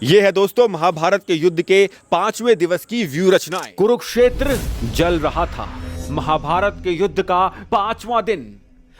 ये है दोस्तों महाभारत के युद्ध के 5वें दिवस की व्यू रचनाएं। कुरुक्षेत्र जल रहा था। महाभारत के युद्ध का 5वां दिन।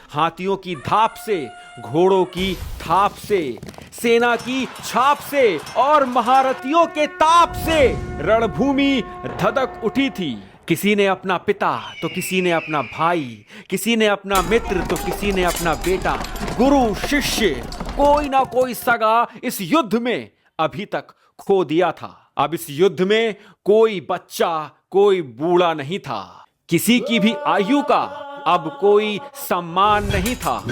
हाथियों की धाप से, घोड़ों की थाप से, सेना की छाप से और महारथियों के ताप से रणभूमि धधक उठी थी। किसी ने अपना पिता तो किसी ने अपना भाई, किसी ने अपना मित्र तो किसी ने अपना बेटा, गुरु शिष्य, कोई ना कोई सगा इस युद्ध में अभी तक खो दिया था। अब इस युद्ध में कोई बच्चा, कोई बूढ़ा नहीं था। किसी की भी आयु का अब कोई सम्मान नहीं था।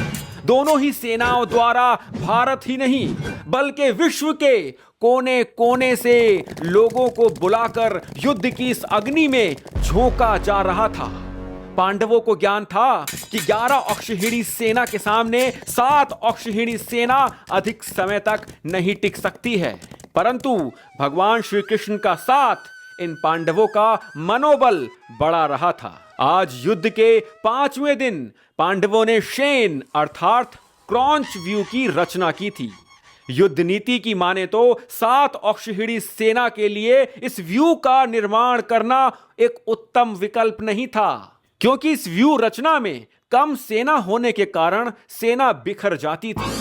दोनों ही सेनाओं द्वारा भारत ही नहीं बल्कि विश्व के कोने कोने से लोगों को बुलाकर युद्ध की इस अग्नि में झोंका जा रहा था। पांडवों को ज्ञान था कि 11 अक्षौहिणी सेना के सामने 7 अक्षौहिणी सेना अधिक समय तक नहीं टिक सकती है, परंतु भगवान श्री कृष्ण का साथ इन पांडवों का मनोबल बढ़ा रहा था। आज युद्ध के 5वें दिन पांडवों ने शेन अर्थात क्रॉन्च व्यू की रचना की थी। युद्ध नीति की माने तो 7 अक्षौहिणी सेना के लिए इस व्यू का निर्माण करना एक उत्तम विकल्प नहीं था, क्योंकि इस व्यू रचना में कम सेना होने के कारण सेना बिखर जाती थी।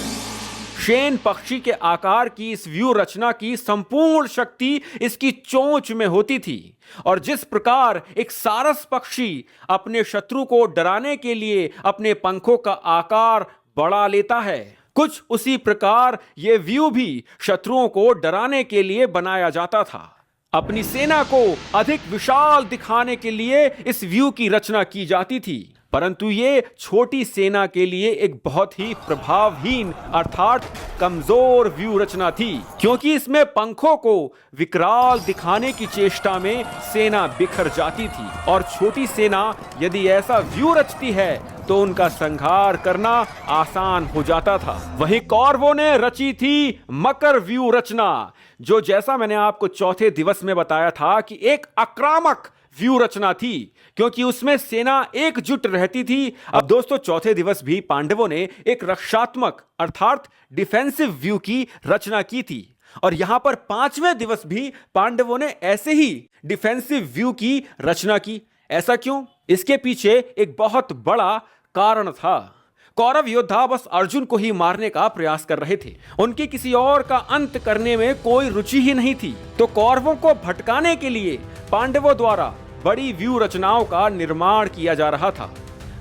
शेन पक्षी के आकार की इस व्यू रचना की संपूर्ण शक्ति इसकी चोंच में होती थी, और जिस प्रकार एक सारस पक्षी अपने शत्रु को डराने के लिए अपने पंखों का आकार बढ़ा लेता है, कुछ उसी प्रकार यह व्यू भी शत्रुओं को डराने के लिए बनाया जाता था। अपनी सेना को अधिक विशाल दिखाने के लिए इस व्यू की रचना की जाती थी, परंतु ये छोटी सेना के लिए एक बहुत ही प्रभावहीन अर्थात कमजोर व्यू रचना थी, क्योंकि इसमें पंखों को विकराल दिखाने की चेष्टा में सेना बिखर जाती थी, और छोटी सेना यदि ऐसा व्यू रचती है तो उनका संहार करना आसान हो जाता था। वहीं कौरवों ने रची थी मकर व्यू रचना, जो जैसा मैंने आपको चौथे दिवस में बताया था कि एक आक्रामक व्यू रचना थी, क्योंकि उसमें सेना एकजुट रहती थी। अब दोस्तों चौथे दिवस भी पांडवों ने एक रक्षात्मक अर्थात डिफेंसिव व्यू की रचना की थी, और यहां पर 5वें दिवस भी पांडवों ने ऐसे ही डिफेंसिव व्यू की रचना की। ऐसा क्यों? इसके पीछे एक बहुत बड़ा कारण था। कौरव योद्धा बस अर्जुन को ही मारने का प्रयास कर रहे थे, उनकी किसी और का अंत करने में कोई रुचि ही नहीं थी। तो कौरवों को भटकाने के लिए पांडवों द्वारा बड़ी व्यू रचनाओं का निर्माण किया जा रहा था।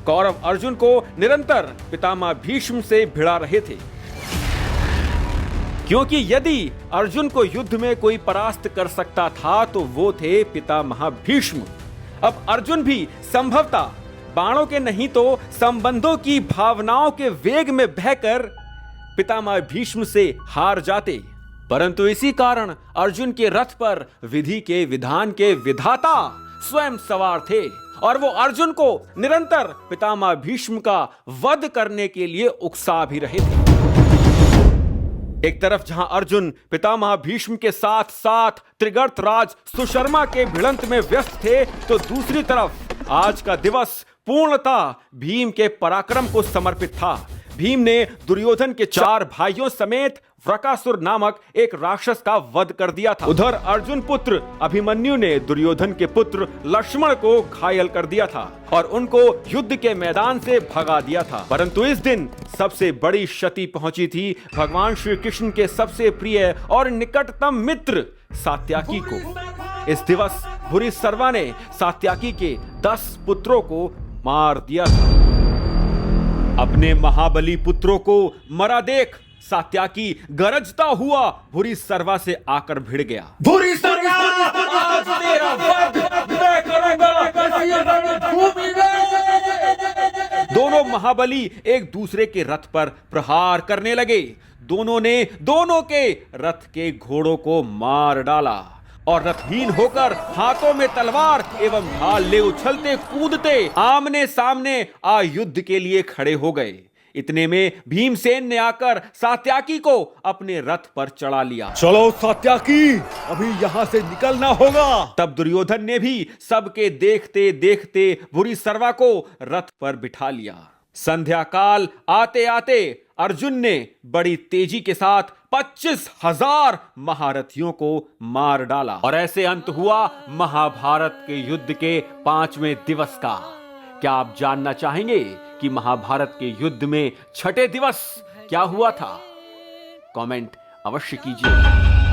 कौरव अर्जुन को निरंतर पितामह भीष्म से भिड़ा रहे थे, क्योंकि यदि अर्जुन को युद्ध में कोई परास्त कर सकता था तो वो थे पितामह भीष्म। अब अर्जुन भी संभवतः बाणों के नहीं तो संबंधों की भावनाओं के वेग में बहकर पितामह भीष्म से हार जाते, परंतु इसी कारण अर्जुन के रथ पर विधि के विधान के विधाता स्वयं सवार थे, और वो अर्जुन को निरंतर पितामह भीष्म का वध करने के लिए उकसा भी रहे थे। एक तरफ जहां अर्जुन पितामह भीष्म के साथ साथ त्रिगर्त राज सुशर्मा के भिड़ंत में व्यस्त थे, तो दूसरी तरफ आज का दिवस पूर्णतः भीम के पराक्रम को समर्पित था। भीम ने दुर्योधन के 4 भाइयों समेत वृकासुर नामक एक राक्षस का वध कर दिया था। उधर अर्जुन पुत्र अभिमन्यु ने दुर्योधन के पुत्र लक्ष्मण को घायल कर दिया था और उनको युद्ध के मैदान से भगा दिया था। परंतु इस दिन सबसे बड़ी क्षति पहुंची थी भगवान श्री कृष्ण के सबसे प्रिय और निकटतम मित्र सात्याकी को। इस दिवस भूरिश्रवा ने सात्याकी के 10 पुत्रों को मार दिया था। अपने महाबली पुत्रों को मरा देख सात्याकी गरजता हुआ भूरिश्रवा से आकर भिड़ गया। भूरिश्रवा, आज तेरा वध मैं करूंगा भूमि में। दोनों महाबली एक दूसरे के रथ पर प्रहार करने लगे। दोनों ने दोनों के रथ के घोड़ों को मार डाला और रथहीन होकर हाथों में तलवार एवं ढाल ले उछलते कूदते आमने सामने आ युद्ध के लिए खड़े हो गए। इतने में भीमसेन ने आकर सात्याकी को अपने रथ पर चढ़ा लिया। चलो सात्याकी, अभी यहाँ से निकलना होगा। तब दुर्योधन ने भी सबके देखते देखते भूरिश्रवा को रथ पर बिठा लिया। संध्या काल आते आते अर्जुन ने बड़ी तेजी के साथ 25,000 महारथियों को मार डाला और ऐसे अंत हुआ महाभारत के युद्ध के 5वें दिवस का। क्या आप जानना चाहेंगे कि महाभारत के युद्ध में 6ठे दिवस क्या हुआ था? कमेंट अवश्य कीजिए।